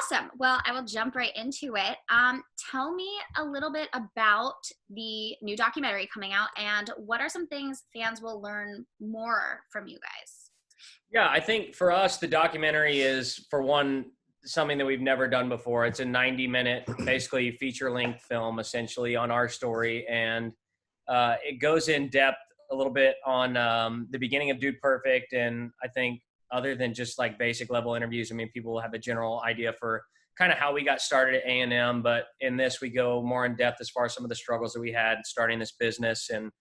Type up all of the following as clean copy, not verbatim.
Awesome. Well, I will jump right into it. Tell me a little bit about the new documentary coming out and what are some things fans will learn more from you guys? Yeah, I think for us, the documentary is, for one, something that we've never done before. It's a 90-minute, basically feature-length film, essentially, on our story. And it goes in depth a little bit on the beginning of Dude Perfect. And I think other than just like basic level interviews, I mean, people will have a general idea for kind of how we got started at A&M. But in this, we go more in depth as far as some of the struggles that we had starting this business and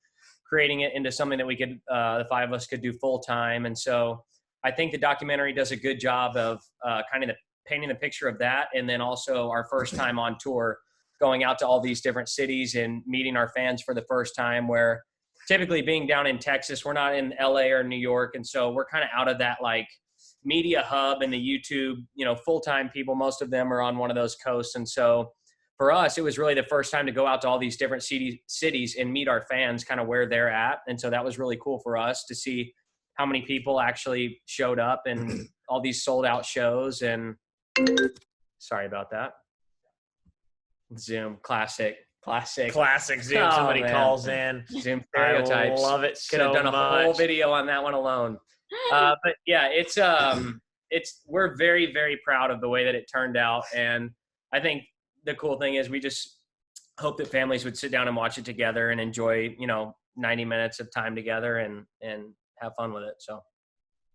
creating it into something that we could, the five of us could do full time. And so I think the documentary does a good job of kind of painting the picture of that. And then also our first time on tour, going out to all these different cities and meeting our fans for the first time, where typically being down in Texas, we're not in LA or New York. And so we're kind of out of that like media hub and the YouTube, full-time people. Most of them are on one of those coasts. And so for us, it was really the first time to go out to all these different cities and meet our fans kind of where they're at. And so that was really cool for us to see how many people actually showed up and all these sold out shows. And sorry about that. Zoom, classic Zoom. Somebody calls in. Zoom stereotypes. I love it. Could have done a whole video on that one alone. But yeah, we're very, very proud of the way that it turned out. And I think the cool thing is we just hope that families would sit down and watch it together and enjoy, 90 minutes of time together and have fun with it. So.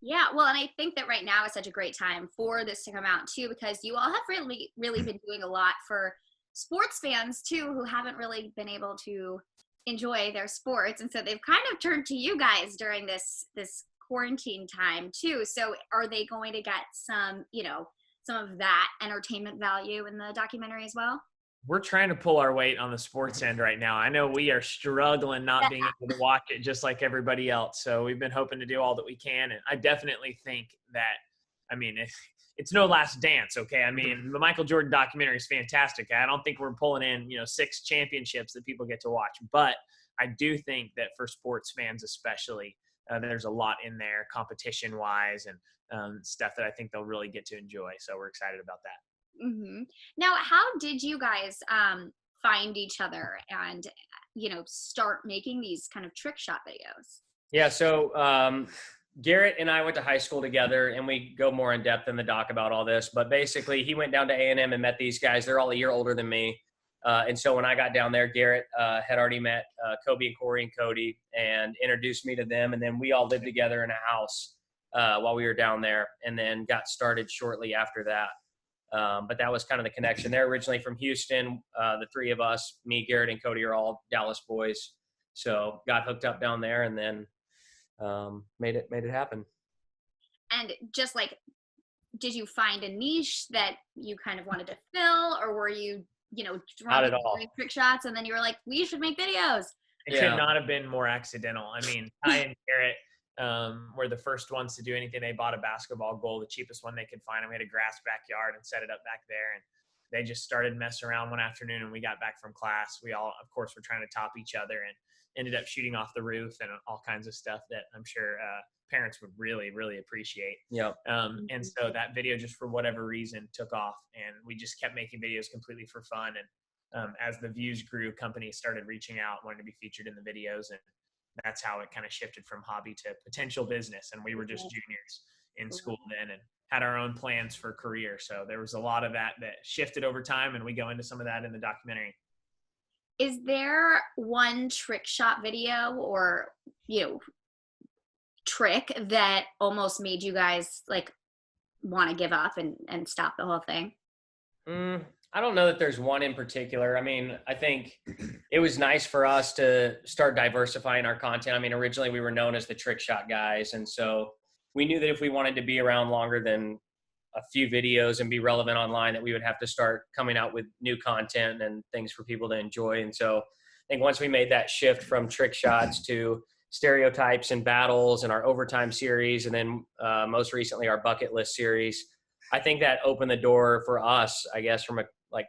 Yeah, well, and I think that right now is such a great time for this to come out too, because you all have really, really been doing a lot for sports fans too, who haven't really been able to enjoy their sports. And so they've kind of turned to you guys during this quarantine time too. So are they going to get some of that entertainment value in the documentary as well? We're trying to pull our weight on the sports end right now. I know we are struggling not being able to watch it just like everybody else. So we've been hoping to do all that we can. And I definitely think that, it's no Last Dance, okay? The Michael Jordan documentary is fantastic. I don't think we're pulling in, 6 championships that people get to watch. But I do think that for sports fans especially, there's a lot in there competition-wise and stuff that I think they'll really get to enjoy. So we're excited about that. Mm-hmm. Now, how did you guys find each other and, start making these kind of trick shot videos? Yeah, so Garrett and I went to high school together, and we go more in depth in the doc about all this. But basically, he went down to A&M and met these guys. They're all a year older than me. And so when I got down there, Garrett had already met Kobe and Corey and Cody and introduced me to them. And then we all lived together in a house while we were down there, and then got started shortly after that. But that was kind of the connection. They're originally from Houston. The three of us, me, Garrett, and Cody, are all Dallas boys. So got hooked up down there, and then made it happen. And just like, did you find a niche that you kind of wanted to fill, or were you, not at all, trick shots, and then you were like, we should make videos? It could not have been more accidental. Ty and Garrett were the first ones to do anything. They bought a basketball goal, the cheapest one they could find. We had a grass backyard and set it up back there. And they just started messing around one afternoon, and we got back from class. We all, of course, were trying to top each other and ended up shooting off the roof and all kinds of stuff that I'm sure parents would really, really appreciate. Yep. And so that video, just for whatever reason, took off, and we just kept making videos completely for fun. And as the views grew, companies started reaching out, wanting to be featured in the videos. And that's how it kind of shifted from hobby to potential business. And we were just juniors in school then and had our own plans for career. So there was a lot of that shifted over time, and we go into some of that in the documentary. Is there one trick shot video or, trick that almost made you guys like want to give up and stop the whole thing? I don't know that there's one in particular. I think it was nice for us to start diversifying our content. Originally we were known as the Trick Shot Guys. And so we knew that if we wanted to be around longer than a few videos and be relevant online, that we would have to start coming out with new content and things for people to enjoy. And so I think once we made that shift from trick shots to stereotypes and battles and our overtime series, and then most recently our bucket list series, I think that opened the door for us, I guess, from a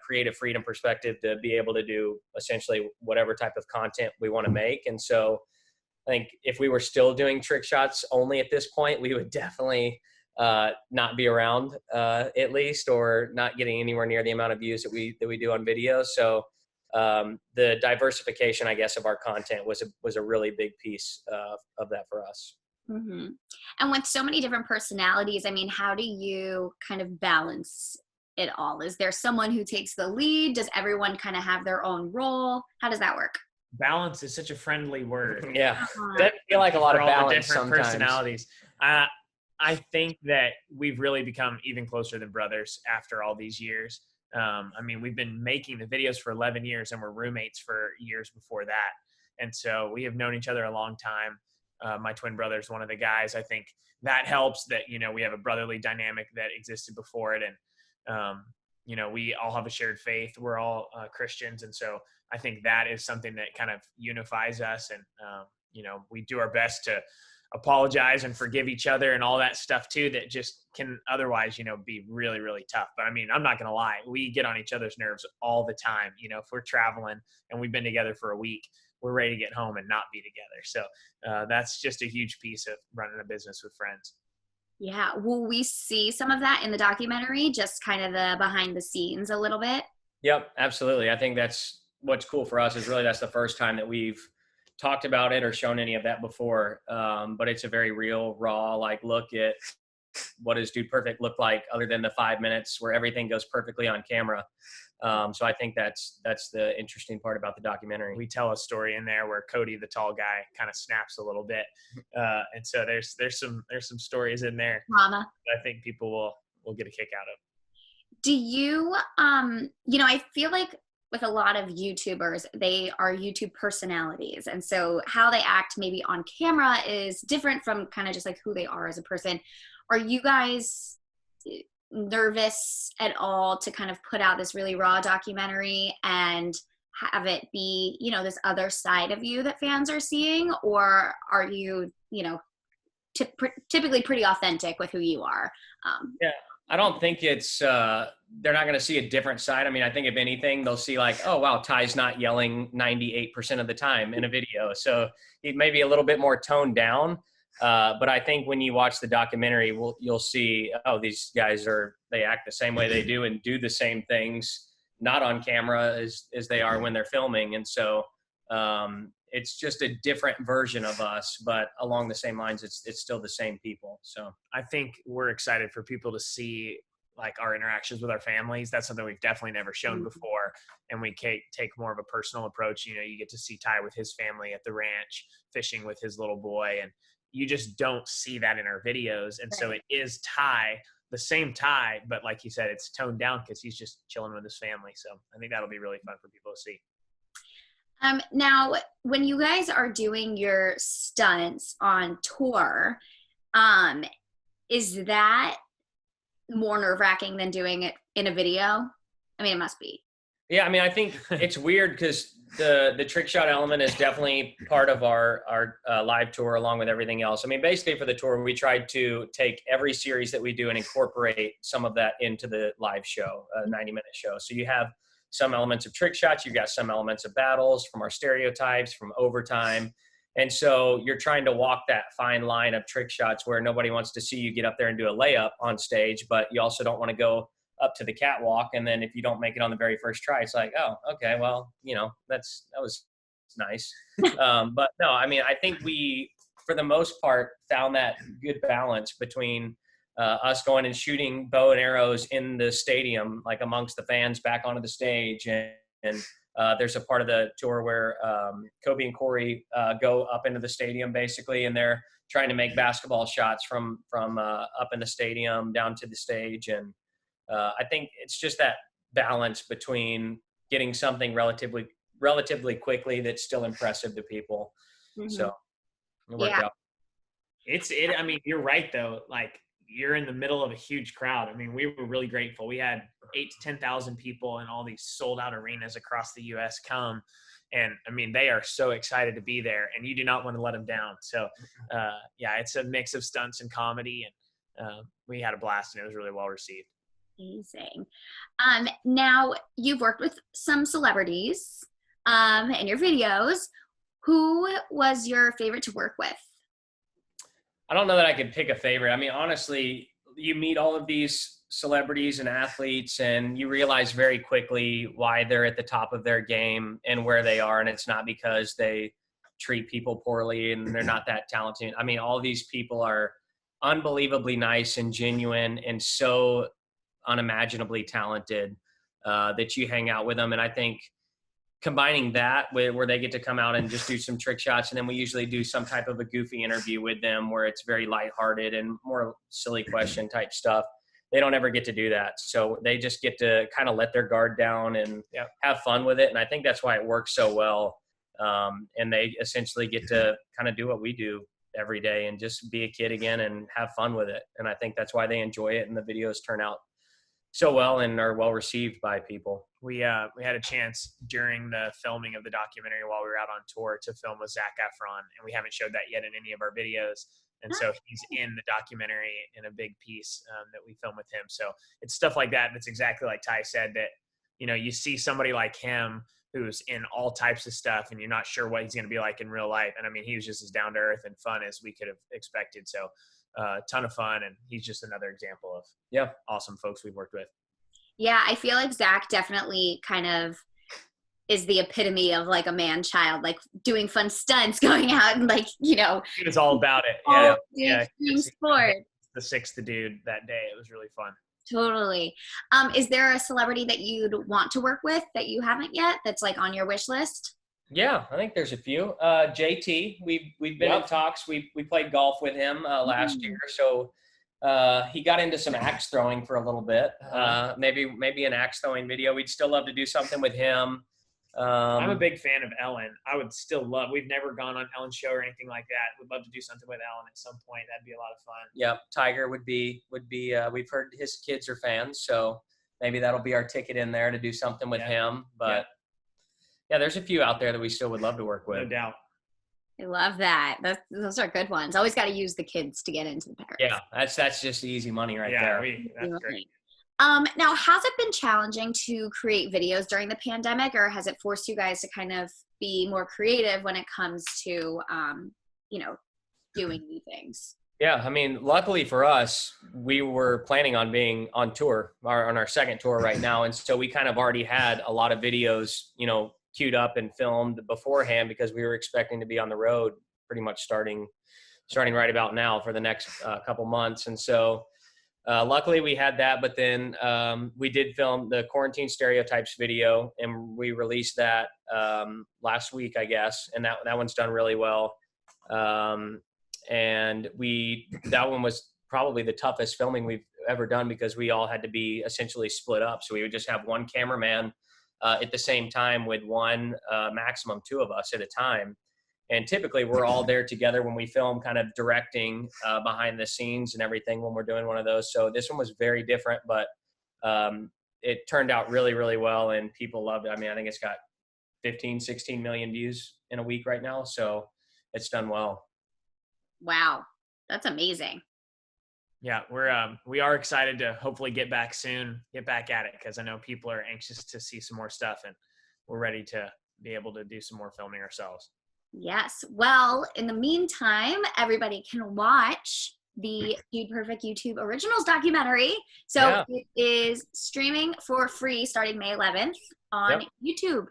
creative freedom perspective, to be able to do essentially whatever type of content we want to make. And so I think if we were still doing trick shots only at this point, we would definitely not be around at least, or not getting anywhere near the amount of views that we do on videos. So the diversification, I guess, of our content was a really big piece of that for us. Mm-hmm. And with so many different personalities, I mean, how do you kind of balance it all? Is there someone who takes the lead? Does everyone kind of have their own role? How does that work? Balance is such a friendly word. Yeah, doesn't feel like a lot of balance the different sometimes. Personalities. I think that we've really become even closer than brothers after all these years. I mean, we've been making the videos for 11 years and we're roommates for years before that. And so we have known each other a long time. My twin brother is one of the guys. I think that helps that, you know, we have a brotherly dynamic that existed before it. And, you know, we all have a shared faith. We're all Christians. And so I think that is something that kind of unifies us. And, you know, we do our best to apologize and forgive each other and all that stuff too, that just can otherwise, you know, be really, really tough. But I mean, I'm not going to lie. We get on each other's nerves all the time. You know, if we're traveling and we've been together for a week, we're ready to get home and not be together. So that's just a huge piece of running a business with friends. Yeah. Will we see some of that in the documentary? Just kind of the behind the scenes a little bit? Yep, absolutely. I think that's what's cool for us is really that's the first time that we've talked about it or shown any of that before. But it's a very real, raw, like look at what does Dude Perfect look like other than the 5 minutes where everything goes perfectly on camera. So I think that's the interesting part about the documentary. We tell a story in there where Cody, the tall guy, kind of snaps a little bit. And so there's some stories in there Mama. that I think people will get a kick out of. Do you, you know, I feel like with a lot of YouTubers, they are YouTube personalities. And so how they act maybe on camera is different from kind of just like who they are as a person. Are you guys nervous at all to kind of put out this really raw documentary and have it be, you know, this other side of you that fans are seeing? Or are you, you know, typically pretty authentic with who you are? Yeah. I don't think it's, they're not going to see a different side. I mean, I think if anything, they'll see like, oh, wow, Ty's not yelling 98% of the time in a video. So it may be a little bit more toned down. But I think when you watch the documentary, you'll see, oh, these guys they act the same way they do and do the same things, not on camera as they are when they're filming. And so it's just a different version of us, but along the same lines, it's still the same people. So I think we're excited for people to see like our interactions with our families. That's something we've definitely never shown before. And we take more of a personal approach. You know, you get to see Ty with his family at the ranch, fishing with his little boy. And you just don't see that in our videos. And so it is Ty, the same Ty, but like you said, it's toned down because he's just chilling with his family. So I think that'll be really fun for people to see. Now, when you guys are doing your stunts on tour, is that more nerve-wracking than doing it in a video? I mean, it must be. Yeah, I mean, I think it's weird because the trick shot element is definitely part of our live tour along with everything else. I mean, basically for the tour, we tried to take every series that we do and incorporate some of that into the live show, a 90-minute show. So you have some elements of trick shots, you've got some elements of battles from our stereotypes, from overtime. And so you're trying to walk that fine line of trick shots where nobody wants to see you get up there and do a layup on stage, but you also don't want to go up to the catwalk. And then if you don't make it on the very first try, it's like, oh, okay, well, you know, that was nice. But no, I mean, I think we, for the most part, found that good balance between us going and shooting bow and arrows in the stadium, like amongst the fans back onto the stage. And there's a part of the tour where Kobe and Corey go up into the stadium basically, and they're trying to make basketball shots from up in the stadium down to the stage. And I think it's just that balance between getting something relatively quickly that's still impressive to people. Mm-hmm. So it worked out. I mean, you're right though. Like, you're in the middle of a huge crowd. I mean, we were really grateful. We had 8,000 to 10,000 people in all these sold out arenas across the U.S. come. And I mean, they are so excited to be there, and you do not want to let them down. So yeah, it's a mix of stunts and comedy, and we had a blast, and it was really well received. Amazing. Now you've worked with some celebrities in your videos. Who was your favorite to work with? I don't know that I could pick a favorite. I mean, honestly, you meet all of these celebrities and athletes, and you realize very quickly why they're at the top of their game and where they are. And it's not because they treat people poorly and they're not that talented. I mean, all these people are unbelievably nice and genuine and so unimaginably talented that you hang out with them. And I think combining that with where they get to come out and just do some trick shots, and then we usually do some type of a goofy interview with them where it's very lighthearted and more silly question type stuff. They don't ever get to do that. So they just get to kind of let their guard down and have fun with it. And I think that's why it works so well. And they essentially get to kind of do what we do every day and just be a kid again and have fun with it. And I think that's why they enjoy it, and the videos turn out so well and are well received by people. We had a chance during the filming of the documentary while we were out on tour to film with Zac Efron, and we haven't showed that yet in any of our videos. And so he's in the documentary in a big piece that we film with him. So it's stuff like that. That's exactly like Ty said, that, you know, you see somebody like him who's in all types of stuff and you're not sure what he's going to be like in real life. And I mean, he was just as down to earth and fun as we could have expected. So ton of fun. And he's just another example of awesome folks we've worked with. Yeah, I feel like Zac definitely kind of is the epitome of like a man child, like doing fun stunts, going out and like, you know. He was all about it. Yeah. Sport. The sixth dude that day. It was really fun. Totally. Is there a celebrity that you'd want to work with that you haven't yet that's like on your wish list? Yeah, I think there's a few. JT, we've been in talks. We played golf with him last year. So he got into some axe throwing for a little bit. Maybe an axe throwing video. We'd still love to do something with him. I'm a big fan of Ellen. I would still love, we've never gone on Ellen's show or anything like that. Would love to do something with Ellen at some point. That'd be a lot of fun. Yep. Tiger would be, we've heard his kids are fans, so maybe that'll be our ticket in there to do something with him. But yeah, there's a few out there that we still would love to work with. No doubt. I love that. Those are good ones. Always got to use the kids to get into the parents. Yeah, that's just easy money right there. That's great. Now, has it been challenging to create videos during the pandemic, or has it forced you guys to kind of be more creative when it comes to, you know, doing new things? Yeah, I mean, luckily for us, we were planning on being on tour, on our second tour right now. And so we kind of already had a lot of videos, you know, queued up and filmed beforehand because we were expecting to be on the road pretty much starting right about now for the next couple months. And so luckily we had that, but then we did film the Quarantine Stereotypes video, and we released that last week, I guess. And that one's done really well. And that one was probably the toughest filming we've ever done because we all had to be essentially split up. So we would just have one cameraman at the same time with one, maximum two of us at a time. And typically we're all there together when we film, kind of directing behind the scenes and everything when we're doing one of those. So this one was very different, but it turned out really, really well and people loved it. I mean, I think it's got 15, 16 million views in a week right now. So it's done well. Wow. That's amazing. Yeah, we are excited to hopefully get back soon, get back at it, because I know people are anxious to see some more stuff, and we're ready to be able to do some more filming ourselves. Yes. Well, in the meantime, everybody can watch the Dude Perfect YouTube Originals documentary. So it is streaming for free starting May 11th on YouTube.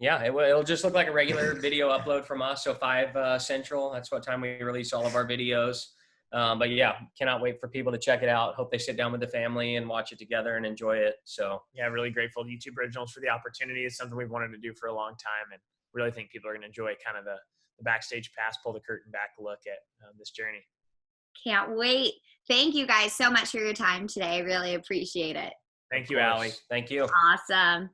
Yeah, it'll just look like a regular video upload from us. So 5 Central, that's what time we release all of our videos. But yeah, cannot wait for people to check it out. Hope they sit down with the family and watch it together and enjoy it. So yeah, really grateful to YouTube Originals for the opportunity. It's something we've wanted to do for a long time, and really think people are going to enjoy kind of the backstage pass, pull the curtain back look at this journey. Can't wait. Thank you guys so much for your time today. I really appreciate it. Thank you, Allie. Thank you. Awesome.